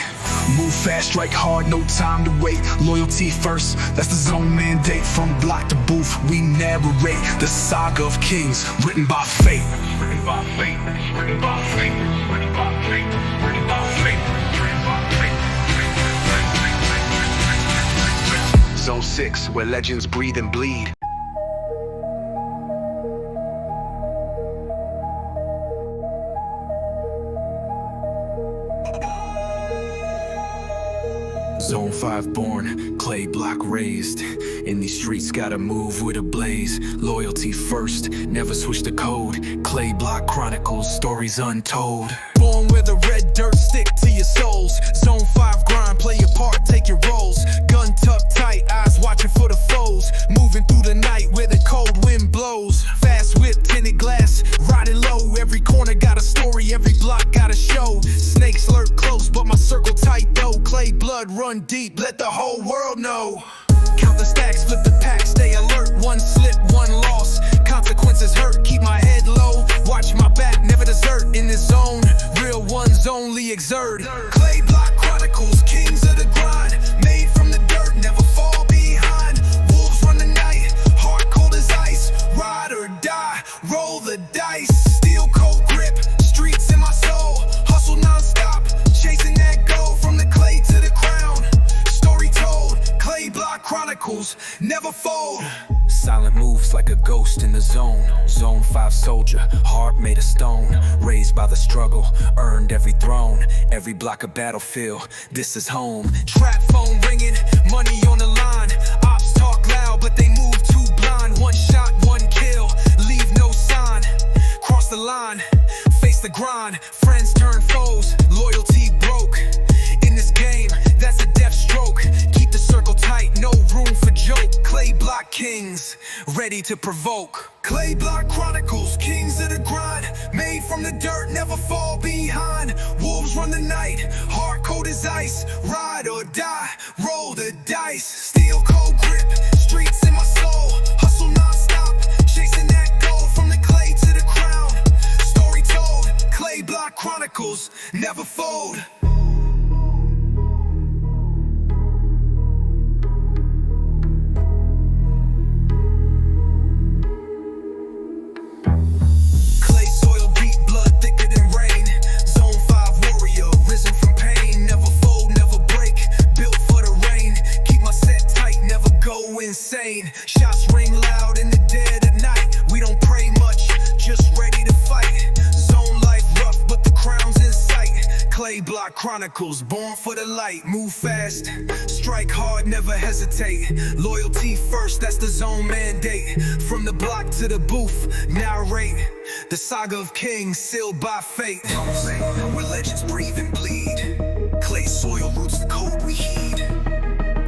Move fast, strike hard, no time to wait. Loyalty first, that's the zone mandate. From block to booth, we narrate the saga of kings, written by fate. Written by fate, written by fate, written by fate, written by fate, written by fate. Zone 6, where legends breathe and bleed. Zone 5 born, clay block raised. In these streets gotta move with a blaze. Loyalty first, never switch the code. Clay block chronicles, stories untold. Born where the red dirt stick to your souls. Zone 5 grind, play your part, take your roles. Gun tucked tight, eyes watching for the foes. Moving through the night where the cold wind blows. Fast whip, tinted glass, riding low. Every corner got a story, every block got a show. Snakes lurk close, but my circle tight though. Clay blood run deep, let the whole world know. Count the stacks, flip the pack, stay alert. One slip, one loss, consequences hurt. Keep my head low, watch my back, never desert. In this zone, real ones only exert. Clay block chronicles, kings of the grind. Made from the dirt, never fall behind. Wolves run the night, heart cold as ice. Ride or die, roll the dice. Steel cold grip, streets in my soul. Hustle non-stop, chasing that goal. From the clay to the crown, story told. Clay block chronicles, never fold. Silent moves like a ghost in the zone. Zone 5 soldier, heart made of stone. Raised by the struggle, earned every throne. Every block a battlefield, this is home. Trap phone ringing, money on the line. Ops talk loud, but they move too blind. One shot, one kill, leave no sign. Cross the line, face the grind. Friends turn foes, loyalty broke. In this game, that's a death stroke. Keep the circle tight, no room for joke. Clay block kings, ready to provoke. Clay block chronicles, kings of the grind. Made from the dirt, never fall behind. Wolves run the night, heart cold as ice. Ride or die, roll the dice. Steel cold grip, streets in my soul. Hustle non-stop, chasing that goal. From the clay to the crown, story told. Clay block chronicles, never fold. Insane, shots ring loud in the dead of night. We don't pray much, just ready to fight. Zone life rough, but the crown's in sight. Clay block chronicles, born for the light. Move fast, strike hard, never hesitate. Loyalty first, that's the zone mandate. From the block to the booth, narrate the saga of kings, sealed by fate. Where legends breathe and bleed. Clay soil roots the code we heed.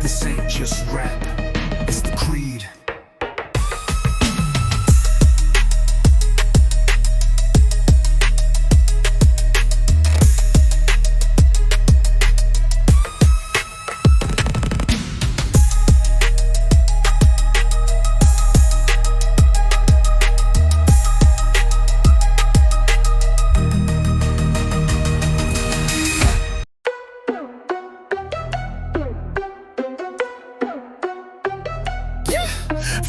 This ain't just rap, it's the creed.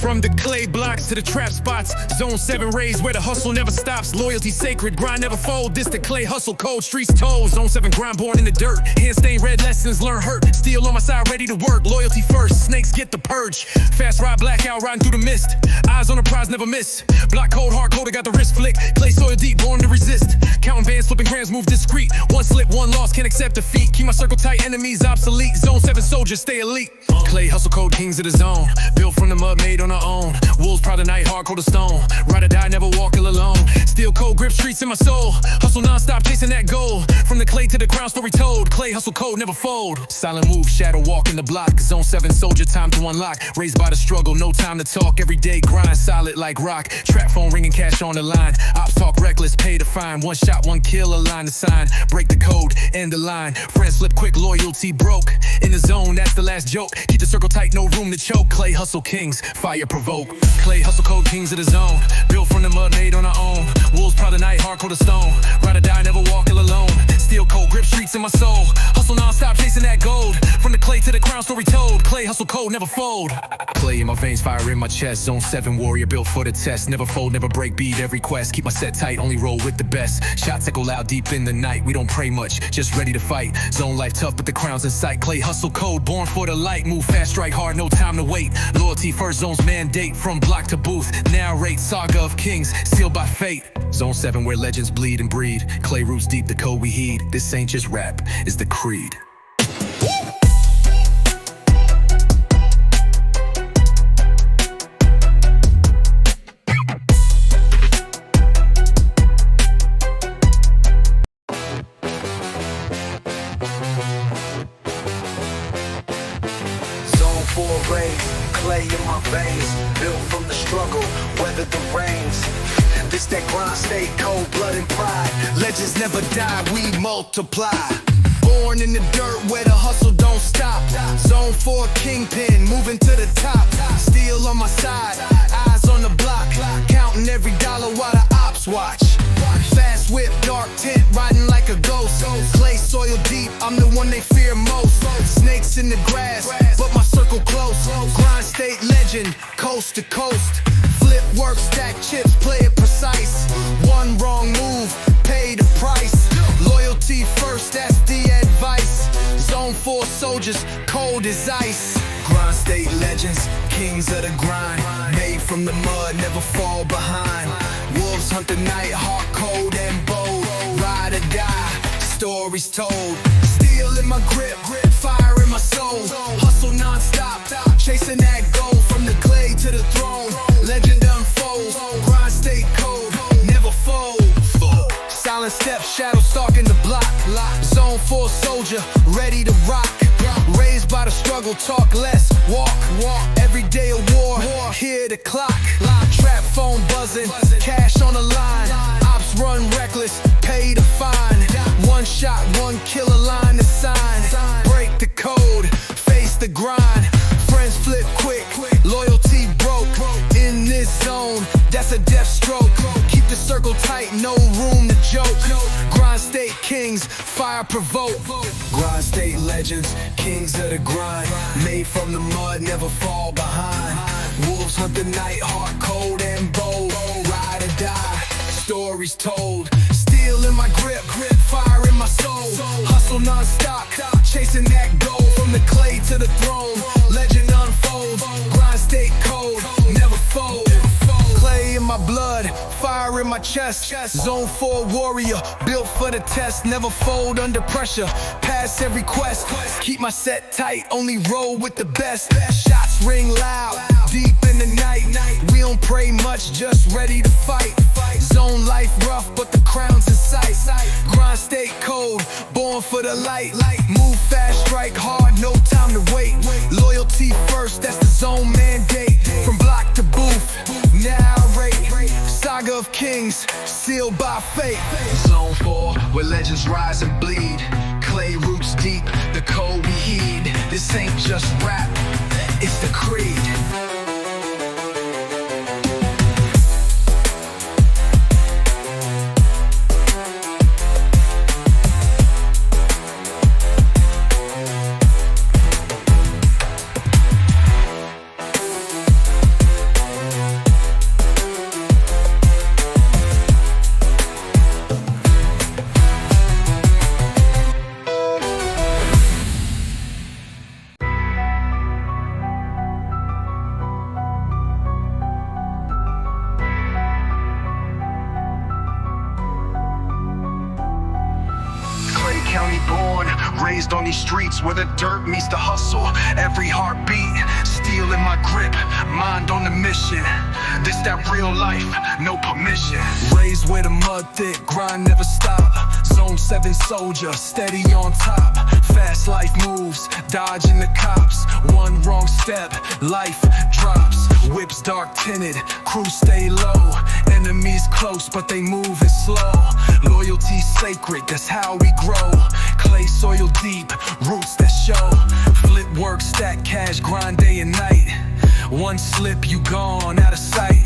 From the clay blocks to the trap spots, zone 7 raised where the hustle never stops. Loyalty sacred, grind never fold. This the clay hustle code, streets told. Zone 7 grind born in the dirt. Hand stained red lessons, learn hurt. Steel on my side, ready to work. Loyalty first, snakes get the purge. Fast ride, blackout, riding through the mist. Eyes on the prize, never miss. Block cold, hard cold, I got the wrist flick. Clay soil deep, born to resist. Counting bands, flipping grams, move discreet. One slip, one loss, can't accept defeat. Keep my circle tight, enemies obsolete. Zone 7 soldiers, stay elite. Clay hustle code, kings of the zone. Built from the mud, made on our own. Wolves proud of night, hard cold as stone. Ride or die, never walk ill alone. Steel cold grip streets in my soul. Hustle non-stop, chasing that goal. From the clay to the crown, story told. Clay hustle code, never fold. Silent move, shadow walk in the block. Zone 7 soldier, time to unlock. Raised by the struggle, no time to talk. Everyday grind, solid like rock. Trap phone ringing, cash on the line. Ops talk reckless, pay to fine. One shot, one kill, a line to sign. Break the code, end the line. Friends slip quick, loyalty broke. In the zone, that's the last joke. Keep the circle tight, no room to choke. Clay hustle kings, fire provoke. Clay hustle code kings of the zone. Built from the mud, made on our own. Wolves proud of night, hard cold as stone. Ride or die, never walk ill alone. Steel cold grip streets in my soul. Hustle non-stop, chasing that gold. From the clay to the crown, story told. Clay hustle code, never fold. Clay in my veins, fire in my chest. Zone 7 warrior, built for the test. Never fold, never break, beat every quest. Keep my set tight, only roll with the best. Shots echo loud deep in the night. We don't pray much, just ready to fight. Zone life tough, but the crown's in sight. Clay hustle code, born for the light. Move fast, strike hard, no time to wait. Loyalty first, zone's mandate. From block to booth, narrate saga of kings, sealed by fate. Zone 7 where legends bleed and breed. Clay roots deep, the code we heed. This ain't just rap, it's the creed. Clay in my veins, built from the struggle, weather the rains. This that grind, stay cold, blood and pride. Legends never die, we multiply. Born in the dirt where the hustle don't stop. Zone 4 kingpin, moving to the top. Steel on my side, eyes on the block. Counting every dollar while the ops watch. Fast whip, dark tint, riding like a ghost. Clay soil deep, I'm the one they fear most. Snakes in the grass, but my circle close. Grind state legend, coast to coast. Flip work, stack chips, play it precise. One wrong move, pay the price. Loyalty first, that's the advice. Zone 4 soldiers, cold as ice. Grind state legends, kings of the grind. Made from the mud, never fall behind. Wolves hunt the night, heart cold and bold. Ride or die, stories told. Steel in my grip, fire in my soul. Hustle non-stop, chasing that goal. From the clay to the throne, legend unfolds. Grind state code, never fold. Silent steps, shadow stalking the block. Zone 4 soldier, ready to rock. Raised by the struggle, talk less, walk. Every day a war, hear the clock. Trap phone buzzing, cash on the line. Ops run reckless, pay the fine. One shot, one kill, a line to sign. Break the code, face the grind. Friends flip quick, loyalty broke. In this zone, that's a death stroke. Keep the circle tight, no room to joke. Grind state kings, fire provoke. Grind state legends, kings of the grind. Made from the mud, never fall behind. Wolves hunt the night, heart cold and bold. Ride or die, stories told. Steel in my grip, fire in my soul. Hustle non-stop, chasing that goal. From the clay to the throne, legend unfolds. Grind state code, never fold. Clay in my blood, fire in my chest. Zone 4 warrior, built for the test. Never fold under pressure, pass every quest. Keep my set tight, only roll with the best. Shots ring loud, deep in the night. We don't pray much, just ready to fight. Zone life rough, but the crown's in sight. Grind state code, born for the light. Move fast, strike hard, no time to wait. Loyalty first, that's the zone mandate. From block to booth, narrate. Saga of kings, sealed by fate. Zone 4, where legends rise and bleed. Clay roots deep, the code we heed. This ain't just rap, it's the creed. County born, raised on these streets where the dirt meets the hustle. Every heartbeat, steel in my grip, mind on the mission. This that real life, no permission. Raised where the mud thick, grind never stop. Zone 7 soldier, steady on top. Fast life moves, dodging the cops. One wrong step, life drops. Whips dark tinted, crew stay low. Enemies close, but they moving slow. Loyalty sacred, that's how we grow. Clay soil deep, roots that show. Flip work, stack cash, grind day and night. One slip, you gone out of sight.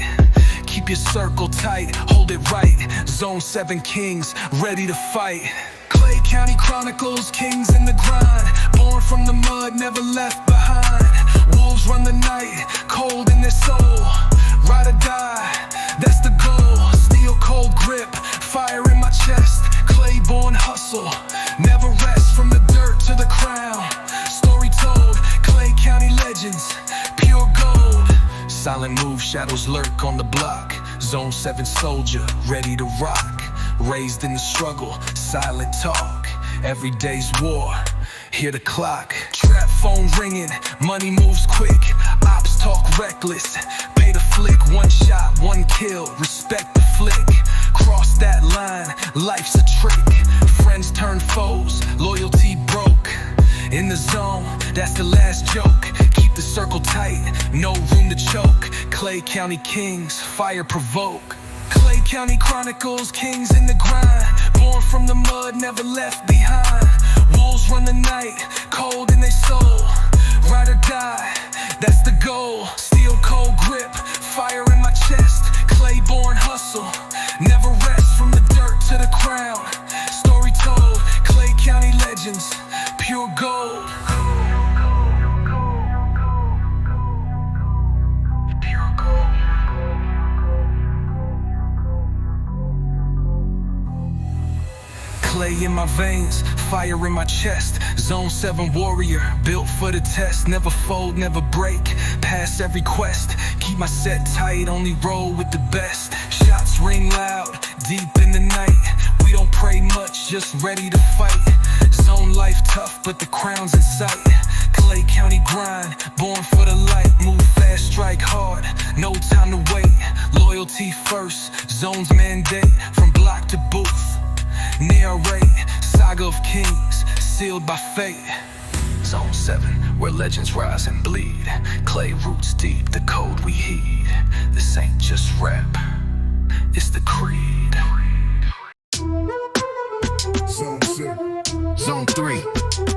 Keep your circle tight, hold it right. Zone 7 kings, ready to fight. Clay County Chronicles, kings in the grind. Born from the mud, never left behind. Wolves run the night, cold in their soul. Ride or die, that's the goal. Steel cold grip, fire in my chest. Clay-born hustle, never rest. From the dirt to the crown, story told. Clay County legends, pure gold. Silent move, shadows lurk on the block. Zone 7 soldier, ready to rock. Raised in the struggle, silent talk. Every day's war, hear the clock. Trap phone ringing, money moves quick. Ops talk reckless, pay the flick. One shot, one kill, respect the flick. Cross that line, life's a trick. Friends turn foes, loyalty broke. In the zone, that's the last joke. Keep the circle tight, no room to choke. Clay County kings, fire provoke. Clay County Chronicles, kings in the grind. Born from the mud, never left behind. Wolves run the night, cold in their soul. Ride or die, that's the goal. Steel cold grip, fire in my chest. Clay-born hustle, never rest. From the dirt to the crown, story told. Clay County legends, pure gold. Pure gold. Clay in my veins, fire in my chest. Zone 7 warrior, built for the test. Never fold, never break, pass every quest. Keep my set tight, only roll with the best. Shots ring loud, deep in the night. We don't pray much, just ready to fight. Zone life tough, but the crown's in sight. Clay County grind, born for the light. Move fast, strike hard, no time to wait. Loyalty first, zone's mandate. From block to booth, narrate, saga of kings, sealed by fate. Zone 7, where legends rise and bleed. Clay roots deep, the code we heed. This ain't just rap, it's the creed. Zone 6. Zone 3,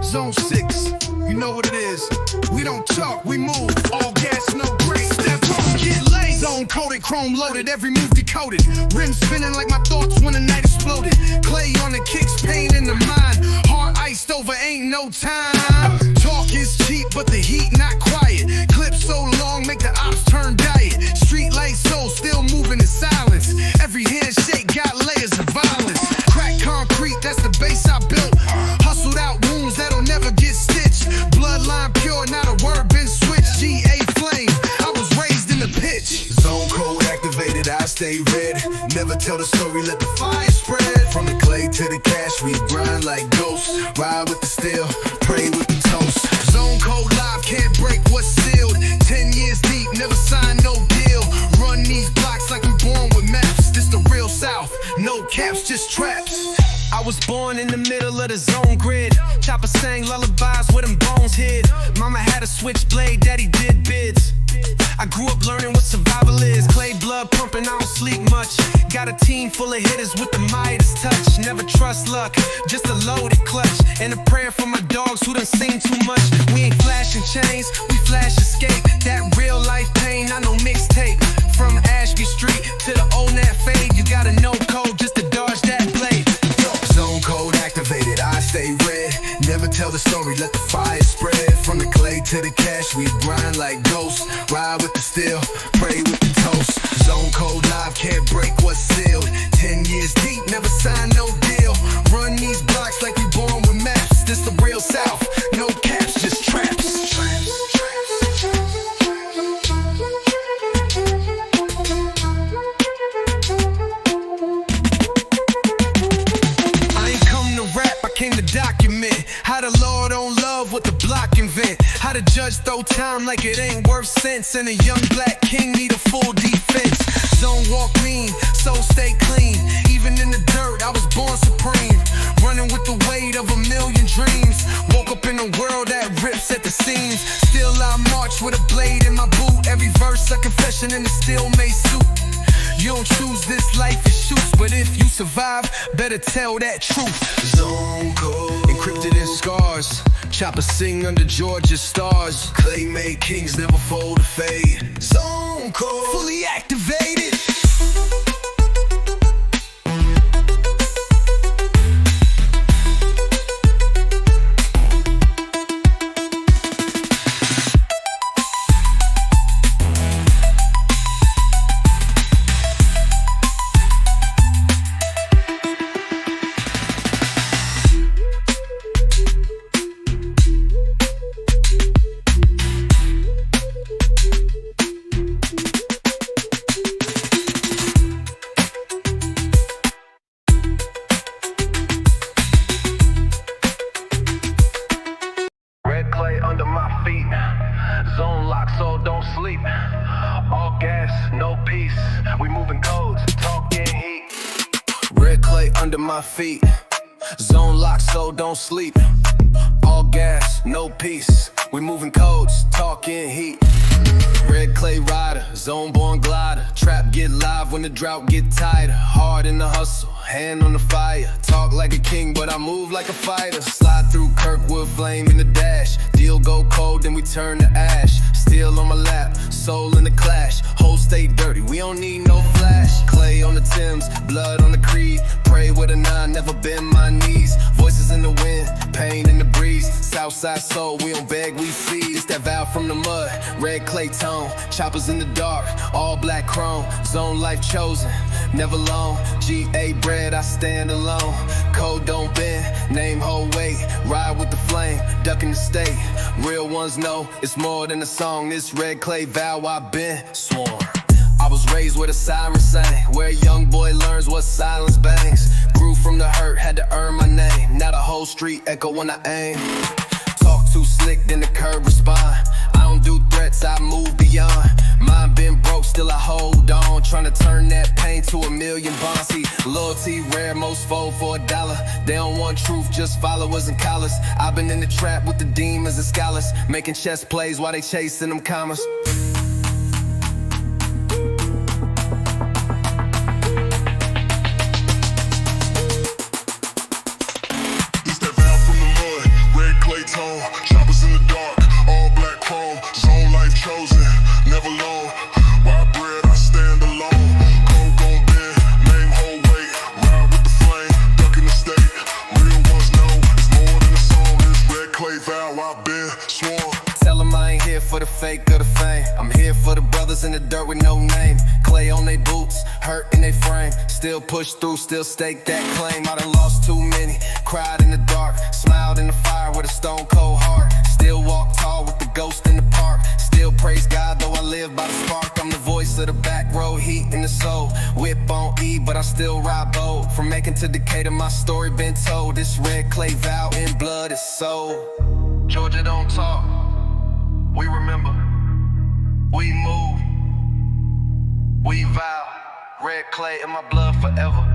Zone 6, you know what it is. We don't talk, we move, all gas, no brakes. Step on, get laid. Zone coded, chrome loaded, every move decoded. Rims spinning like my thoughts when the night exploded. Clay on the kicks, pain in the mind. Heart iced over, ain't no time. Talk is cheap, but the heat not quiet. Clip so long, make the ops turn diet. Street light soul, still moving in silence. Every handshake got layers of violence. Crack concrete, that's the base I built. Hustled out wounds that'll never get stitched. Bloodline pure, not a word been switched. GA flame, I was raised in the pitch. Zone code activated, I stay red. Never tell the story, let the fire spread. From the clay to the cash, we grind like ghosts. Ride with the steel, pray with the toast. Zone code live, can't break what's sealed. 10 years deep, never signed no deal. Run these blocks like I'm born with maps. This the real South, no caps, just traps. I was born in the middle of the zone grid. Chopper sang lullabies with them bones hid. Mama had a switchblade, daddy did bids. I grew up learning what survival is. Clay blood pumping, I don't sleep much. Got a team full of hitters with the Midas touch. Never trust luck, just a loaded clutch. And a prayer for my dogs who done seen too much. We ain't flashing chains, we flash escape. That real life pain, I know mixtape. From Ashby Street to the old Nat fade. You gotta know code just to dodge that blade. Zone code activated, I stay red. Never tell the story, let the fire spread. From the clay to the cash, we grind like ghosts. Ride with the steel, pray with the toast. Zone code live, can't break what's sealed. 10 years deep, never signed no deal. Run these blocks like we born with maps. This the real South, no caps, just traps. Came to document how the Lord on love what the block invent. How How the judge throw time like it ain't worth sense, and a young black king need a full defense. Zone walk mean, soul stay clean. Even in the dirt, I was born supreme. Running with the weight of a million dreams. Woke up in a world that rips at the seams. Still I march with a blade in my boot. Every verse a confession in a steel-made suit. You don't choose this life, it shoots. But if you survive, better tell that truth. Zone code, Encrypted in scars. Chopper sing under Georgia stars. clay made kings never fold or fade. Zone code, Fully activated. Under my feet, zone lock, so don't sleep. All gas, no peace. We moving codes, talking heat. Red clay under my feet. Zone lock, so don't sleep. All gas, no peace. We moving codes, talking heat. Red clay rider, zone born glider. Trap get live when the drought get tighter. Hard in the hustle, hand on the fire. Talk like a king, but I move like a fighter. Slide through Kirkwood, flame in the dash. Deal go cold, then we turn to ash. Steel on my lap, soul in the clash. Whole stay dirty, we don't need no flash. Clay on the Thames, blood on the creed. Pray with a 9, never bend my knees. Voices in the wind, pain in the breeze. Southside soul, we don't beg, we see. It's that vow from the mud, red clay tone. Choppers in the dark, all black chrome. Zone life chosen, never alone. GA bread, I stand alone. Code don't bend, name hold weight. Ride with the flame, duck in the state. Real ones know it's more than a song. This red clay vow I've been sworn. I was raised with a siren sang, where a young boy learns what silence bangs. Grew from the hurt, had to earn my name. Now the whole street echo when I aim. Talk too slick, then the curb respond. I don't do threats, I move beyond. Mine been broke, still I hold on. Tryna turn that pain to a million bonds. See, loyalty rare, most fold for $1. They don't want truth, just followers and collars. I've been in the trap with the demons and scholars, making chess plays while they chasing them commas. It's that vow from the mud, red clay tone. Choppers in the dark, all black chrome. Zone life chosen, never alone. White bread, I stand alone. Code gon' bend, name hold weight. Ride with the flame, duck in the state. Real ones know it's more than a song. This red clay vow I've been sworn. Tell them I ain't here for the fake or the fame. I'm here for the brothers in the dirt with no name. Clay on they boots, hurt in they frame. Still push through, still stake that claim. I done lost too many, cried in the dark. Smiled in the fire with a stone cold heart. Still walk tall with the ghost in the park. Still praise God though I live by the spark. I'm the voice of the back row, heat in the soul. Whip on E, but I still ride bold. From making to Decatur, my story been told. This red clay vow in blood is sold. Georgia don't talk, we remember. We move, we vow. Red clay in my blood forever.